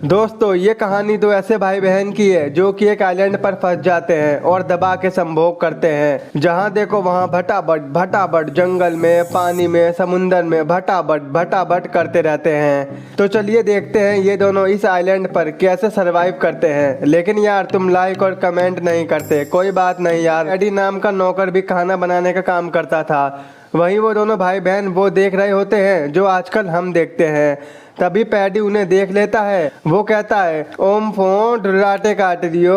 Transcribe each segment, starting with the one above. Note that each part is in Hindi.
दोस्तों ये कहानी तो ऐसे भाई बहन की है जो कि एक आइलैंड पर फंस जाते हैं और दबा के संभोग करते हैं। जहां देखो वहां भटाभट भटाभट जंगल में, पानी में, समुंदर में भटाभट भटाभट करते रहते हैं। तो चलिए देखते हैं ये दोनों इस आइलैंड पर कैसे सरवाइव करते हैं। लेकिन यार तुम लाइक और कमेंट नहीं करते। कोई बात नहीं यार, एडी नाम का नौकर भी खाना बनाने का काम करता था। वहीं वो दोनों भाई बहन वो देख रहे होते हैं जो आजकल हम देखते हैं। तभी पैडी उन्हें देख लेता है। वो कहता है ओम फोन डुराटे काट दियो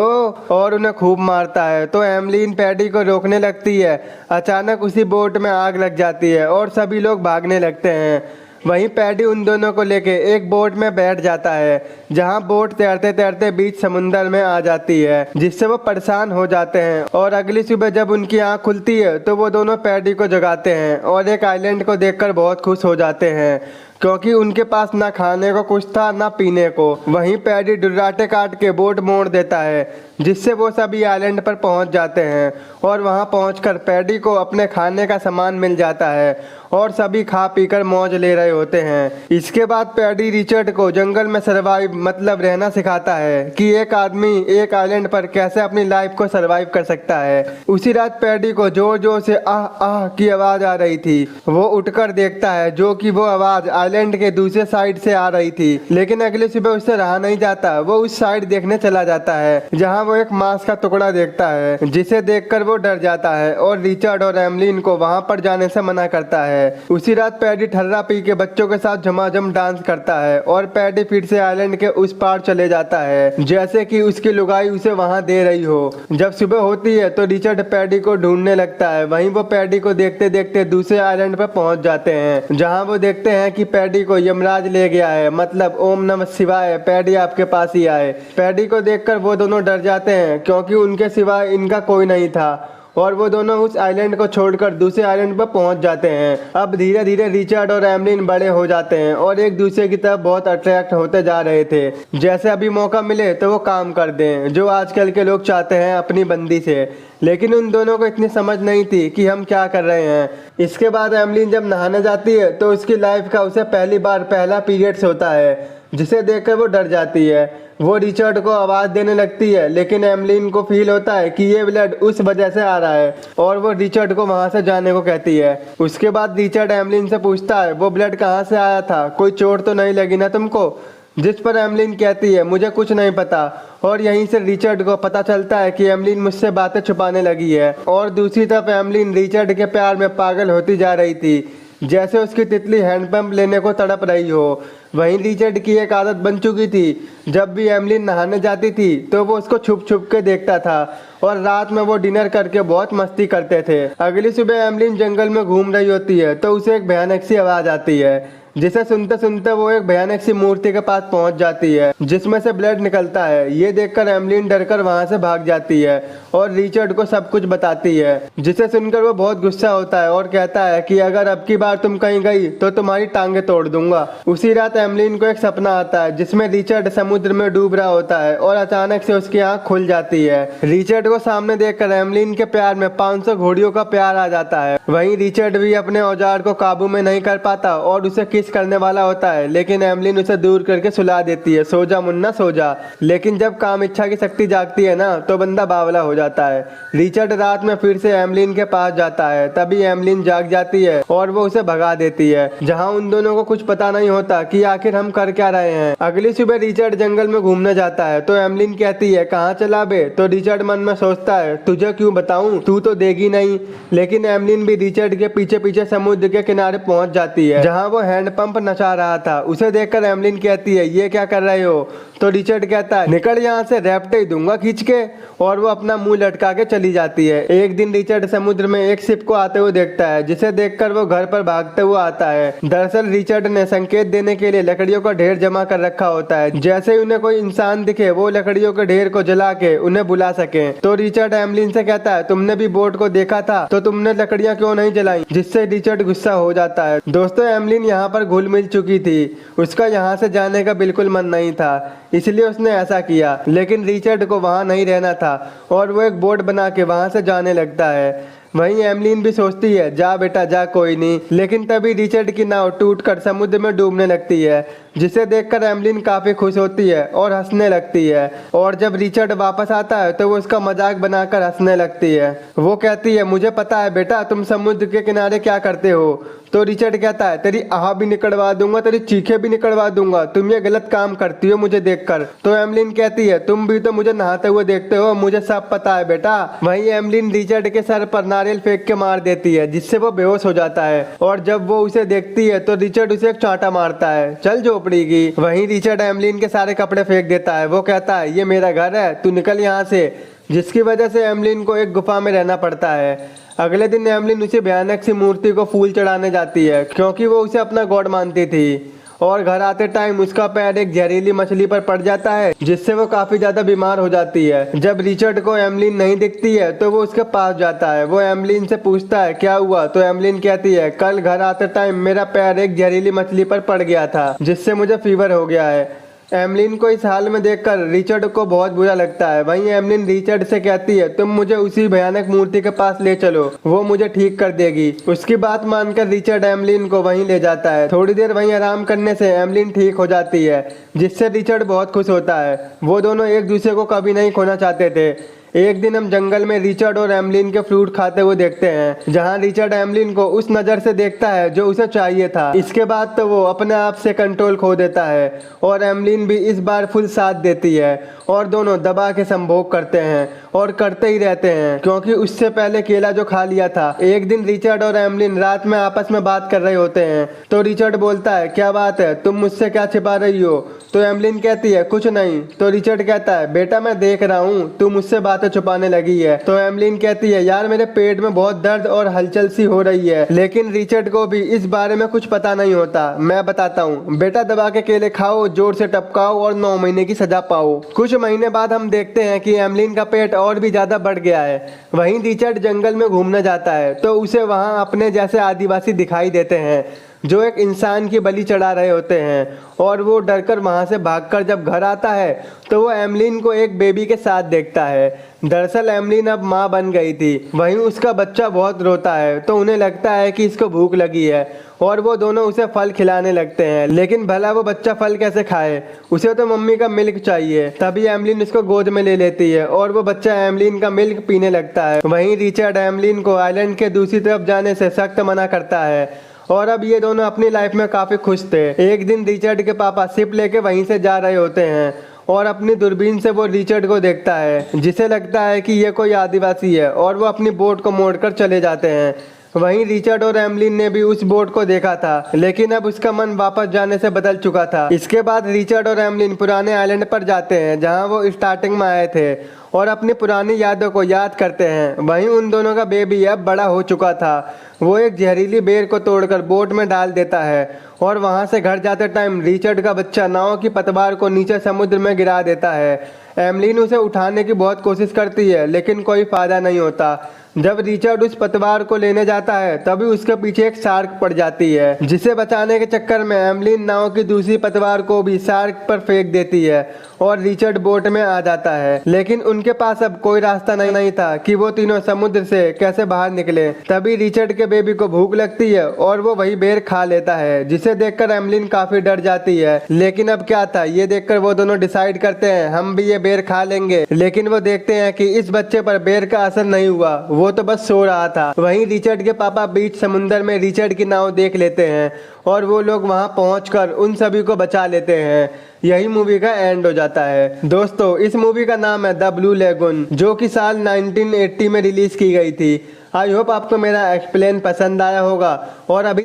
और उन्हें खूब मारता है। तो एमलीन पैडी को रोकने लगती है। अचानक उसी बोट में आग लग जाती है और सभी लोग भागने लगते हैं। वहीं पैडी उन दोनों को लेके एक बोट में बैठ जाता है, जहां बोट तैरते तैरते बीच समुंदर में आ जाती है, जिससे वो परेशान हो जाते हैं। और अगली सुबह जब उनकी आंख खुलती है तो वो दोनों पैडी को जगाते हैं और एक आइलैंड को देखकर बहुत खुश हो जाते हैं, क्योंकि उनके पास ना खाने को कुछ था ना पीने को। वहीं पैडी डुर्राटे काट के बोट मोड़ देता है, जिससे वो सभी आइलैंड पर पहुंच जाते हैं। और वहां पहुंचकर पैडी को अपने खाने का सामान मिल जाता है और सभी खा पीकर मौज ले रहे होते हैं। इसके बाद पैडी रिचर्ड को जंगल में सरवाइव मतलब रहना सिखाता है कि एक आदमी एक आइलैंड पर कैसे अपनी लाइफ को सरवाइव कर सकता है। उसी रात पैडी को जोर जोर से आह आह की आवाज आ रही थी। वो उठकर देखता है जो कि वो आवाज आइलैंड के दूसरे साइड से आ रही थी। लेकिन अगली सुबह उससे रहा नहीं जाता। वो उस साइड देखने चला जाता है, जहाँ वो एक मांस का टुकड़ा देखता है, जिसे देखकर वो डर जाता है और रिचर्ड और एमलीन को वहां पर जाने से मना करता है। उसी रात पैडी ठर्रा पी के बच्चों के साथ झमाझम डांस करता है और पैडी फिर से आइलैंड के उस पार चले जाता है, जैसे कि उसकी लुगाई उसे वहां दे रही हो। जब सुबह होती है तो रिचर्ड पैडी को ढूंढने लगता है। वहीं वो पैडी को देखते देखते दूसरे आइलैंड पर पहुंच जाते हैं, जहां वो देखते हैं कि पैडी को यमराज ले गया है, मतलब ओम नमः शिवाय पैडी आपके पास ही आए। पैडी को देखकर वो दोनों डर जाते हैं, क्योंकि उनके सिवाय इनका कोई नहीं था। और वो दोनों उस आइलैंड को छोड़कर दूसरे आइलैंड पर पहुंच जाते हैं। अब धीरे धीरे रिचर्ड और एमलीन बड़े हो जाते हैं और एक दूसरे की तरफ बहुत अट्रैक्ट होते जा रहे थे। जैसे अभी मौका मिले तो वो काम कर दें, जो आजकल के लोग चाहते हैं अपनी बंदी से। लेकिन उन दोनों को इतनी समझ नहीं थी कि हम क्या कर रहे हैं। इसके बाद एमलीन जब नहाने जाती है तो उसकी लाइफ का उसे पहली बार पहला पीरियड्स होता है, जिसे देखकर वो डर जाती है। वो रिचर्ड को आवाज देने लगती है, लेकिन एमलीन को फील होता है कि ये ब्लड उस वजह से आ रहा है और वो रिचर्ड को वहां से जाने को कहती है। उसके बाद रिचर्ड एमलीन से पूछता है वो ब्लड कहाँ से आया था, कोई चोट तो नहीं लगी ना तुमको? जिस पर एमलीन कहती है मुझे कुछ नहीं पता। और यहीं से रिचर्ड को पता चलता है कि एमलीन मुझसे बातें छुपाने लगी है। और दूसरी तरफ एमलीन रिचर्ड के प्यार में पागल होती जा रही थी, जैसे उसकी तितली हैंडपंप लेने को तड़प रही हो। वहीं रिचर्ड की एक आदत बन चुकी थी, जब भी एमलीन नहाने जाती थी तो वो उसको छुप छुप के देखता था और रात में वो डिनर करके बहुत मस्ती करते थे। अगली सुबह एमलीन जंगल में घूम रही होती है तो उसे एक भयानक सी आवाज आती है, जिसे सुनते सुनते वो एक भयानक सी मूर्ति के पास पहुंच जाती है, जिसमें से ब्लड निकलता है। ये देखकर एमलीन डरकर वहां से भाग जाती है और रिचर्ड को सब कुछ बताती है, जिसे सुनकर वो बहुत गुस्सा होता है और कहता है कि अगर अब की बार तुम कहीं गई तो तुम्हारी टांगे तोड़ दूंगा। उसी रात एमलीन को एक सपना आता है, जिसमें रिचर्ड समुद्र में डूब रहा होता है और अचानक से उसकी आंख खुल जाती है। रिचर्ड को सामने देखकर एमलीन के प्यार में 500 घोड़ियों का प्यार आ जाता है। वहीं रिचर्ड भी अपने औजार को काबू में नहीं कर पाता और उसे किस करने वाला होता है, लेकिन एमलीन उसे दूर करके सुला देती है, सो जा मुन्ना सो जा। लेकिन जब काम इच्छा की शक्ति जागती है ना, तो बंदा बावला हो जाता है। रिचर्ड रात में फिर से एमलीन के पास जाता है, तभी एमलीन जाग जाती है और वो उसे भगा देती है, जहाँ उन दोनों को कुछ पता नहीं होता कि आखिर हम कर क्या रहे हैं। अगली सुबह रिचर्ड जंगल में घूमने जाता है तो एमलीन कहती है कहाँ चला बे? तो रिचर्ड मन में सोचता है तुझे क्यों बताऊं, तू तो देगी नहीं। लेकिन एमलीन भी रिचर्ड के पीछे पीछे समुद्र के किनारे पहुंच जाती है, जहाँ वो हैंडपंप नचा रहा था। उसे देखकर एमलीन कहती है ये क्या कर रहे हो? तो रिचर्ड कहता है निकल यहाँ से, रैप्टे ही दूंगा खींच के। और वो अपना मुंह लटका के चली जाती है। एक दिन रिचर्ड समुद्र में एक शिप को आते हुए देखता है, जिसे देखकर वो घर पर भागते हुए आता है। दरअसल रिचर्ड ने संकेत देने के लिए लकड़ियों का ढेर जमा कर रखा होता है, जैसे ही उन्हें कोई इंसान दिखे वो लकड़ियों के ढेर को जला के उन्हें बुला सके। तो रिचर्ड एमलीन से कहता है तुमने भी बोट को देखा था तो तुमने लकड़ियां क्यों नहीं जलाई? जिससे रिचर्ड गुस्सा हो जाता है। दोस्तों एमलीन यहाँ पर घुल मिल चुकी थी, उसका यहाँ से जाने का बिल्कुल मन नहीं था, इसलिए उसने ऐसा किया। लेकिन रिचर्ड को वहाँ नहीं रहना था और वो एक बोट बना के वहाँ से जाने लगता है। वहीं एमलिन भी सोचती है जा बेटा जा कोई नहीं, लेकिन तभी रिचर्ड की नाव टूटकर समुद्र में डूबने लगती है, जिसे देखकर एमलिन काफी खुश होती है और हंसने लगती है। और जब रिचर्ड वापस आता है तो वो उसका मजाक बनाकर हंसने लगती है। वो कहती है मुझे पता है बेटा तुम समुद्र के किनारे क्या करते हो। तो रिचर्ड कहता है तेरी आह भी निकलवा दूंगा, तेरी चीखें भी निकलवा दूंगा, तुम ये गलत काम करती हो मुझे देखकर। तो एमलिन कहती है तुम भी तो मुझे नहाते हुए देखते हो, मुझे सब पता है बेटा। वहीं एमलिन रिचर्ड के सर पर नारियल फेंक के मार देती है, जिससे वो बेहोश हो जाता है। और जब वो उसे देखती है तो रिचर्ड उसे एक चांटा मारता है, चल झोपड़ी की। वहीं रिचर्ड एमलिन के सारे कपड़े फेंक देता है। वो कहता है ये मेरा घर है, तू निकल यहाँ से, जिसकी वजह से एमलिन को एक गुफा में रहना पड़ता है। अगले दिन एमलिन उसी भयानक सी मूर्ति को फूल चढ़ाने जाती है, क्योंकि वो उसे अपना गॉड मानती थी। और घर आते टाइम उसका पैर एक जहरीली मछली पर पड़ जाता है, जिससे वो काफी ज्यादा बीमार हो जाती है। जब रिचर्ड को एमलिन नहीं दिखती है तो वो उसके पास जाता है। वो एमलिन से पूछता है क्या हुआ। तो एमलिन कहती है कल घर आते टाइम मेरा पैर एक जहरीली मछली पर पड़ गया था, जिससे मुझे फीवर हो गया है। एमलिन को इस हाल में देखकर रिचर्ड को बहुत बुरा लगता है। वहीं एमलिन रिचर्ड से कहती है तुम मुझे उसी भयानक मूर्ति के पास ले चलो, वो मुझे ठीक कर देगी। उसकी बात मानकर रिचर्ड एमलिन को वहीं ले जाता है। थोड़ी देर वहीं आराम करने से एमलिन ठीक हो जाती है, जिससे रिचर्ड बहुत खुश होता है। वो दोनों एक दूसरे को कभी नहीं खोना चाहते थे। एक दिन हम जंगल में रिचर्ड और एमलिन के फ्रूट खाते हुए देखते हैं, जहां रिचर्ड एमलिन को उस नज़र से देखता है जो उसे चाहिए था। इसके बाद तो वो अपने आप से कंट्रोल खो देता है और एमलिन भी इस बार फुल साथ देती है और दोनों दबा के संभोग करते हैं और करते ही रहते हैं, क्योंकि उससे पहले केला जो खा लिया था। एक दिन रिचर्ड और एमलिन रात में आपस में बात कर रहे होते हैं, तो रिचर्ड बोलता है क्या बात है, तुम मुझसे क्या छिपा रही हो। तो एमलिन कहती है कुछ नहीं। तो रिचर्ड कहता है बेटा मैं देख रहा हूँ तू मुझसे बातें छुपाने लगी है। तो एमलिन कहती है यार मेरे पेट में बहुत दर्द और हलचल सी हो रही है। लेकिन रिचर्ड को भी इस बारे में कुछ पता नहीं होता। मैं बताता हूँ बेटा, दबा के केले खाओ, जोर से टपकाओ और 9 महीने की सजा पाओ। कुछ महीने बाद हम देखते हैं कि एमलिन का पेट और भी ज्यादा बढ़ गया है। वहीं रिचर्ड जंगल में घूमने जाता है तो उसे वहां अपने जैसे आदिवासी दिखाई देते हैं जो एक इंसान की बलि चढ़ा रहे होते हैं। और वो डरकर वहां से भागकर जब घर आता है तो वो एमलिन को एक बेबी के साथ देखता है। दरअसल एमलिन अब माँ बन गई थी। वहीं उसका बच्चा बहुत रोता है तो उन्हें लगता है कि इसको भूख लगी है और वो दोनों उसे फल खिलाने लगते हैं। लेकिन भला वो बच्चा फल कैसे खाए, उसे तो मम्मी का मिल्क चाहिए। तभी एमलिन उसको गोद में ले लेती है और वो बच्चा एमलिन का मिल्क पीने लगता है। वहीं रिचर्ड एमलिन को आइलैंड के दूसरी तरफ जाने से सख्त मना करता है और अब ये दोनों अपनी लाइफ में काफी खुश थे। एक दिन रिचर्ड के पापा शिप लेके वहीं से जा रहे होते हैं और अपनी दूरबीन से वो रिचर्ड को देखता है, जिसे लगता है कि ये कोई आदिवासी है, और वो अपनी बोट को मोड़कर चले जाते हैं। वहीं रिचर्ड और एमलिन ने भी उस बोट को देखा था, लेकिन अब उसका मन वापस जाने से बदल चुका था। इसके बाद रिचर्ड और एमलिन पुराने आइलैंड पर जाते हैं जहां वो स्टार्टिंग में आए थे और अपनी पुरानी यादों को याद करते हैं। वहीं उन दोनों का बेबी अब बड़ा हो चुका था। वो एक जहरीली बेर को तोड़कर बोट में डाल देता है और वहां से घर जाते टाइम रिचर्ड का बच्चा नाव की पतवार को नीचे समुद्र में गिरा देता है। एमलिन उसे उठाने की बहुत कोशिश करती है लेकिन कोई फायदा नहीं होता। जब रिचर्ड उस पतवार को लेने जाता है तभी उसके पीछे एक शार्क पड़ जाती है, जिसे बचाने के चक्कर में एमलिन नाव की दूसरी पतवार को भी शार्क पर फेंक देती है और रिचर्ड बोट में आ जाता है। लेकिन उनके पास अब कोई रास्ता नहीं था कि वो तीनों समुद्र से कैसे बाहर निकले। तभी रिचर्ड के बेबी को भूख लगती है और वो वही बेर खा लेता है, जिसे देखकर एमलिन काफी डर जाती है। लेकिन अब क्या था, ये देखकर वो दोनों डिसाइड करते हैं हम भी ये बेर खा लेंगे। लेकिन वो देखते हैं कि इस बच्चे पर बेर का असर नहीं हुआ, वो तो बस सो रहा था। वहीं रिचर्ड के पापा बीच समुंदर में रिचर्ड की नाव देख लेते हैं और वो लोग वहां पहुंचकर उन सभी को बचा लेते हैं। यही मूवी का एंड हो जाता है। दोस्तों इस मूवी का नाम है द ब्लू लेगून, जो कि साल 1980 में रिलीज की गई थी। आई होप आपको मेरा एक्सप्लेन पसंद आया होगा। और अभी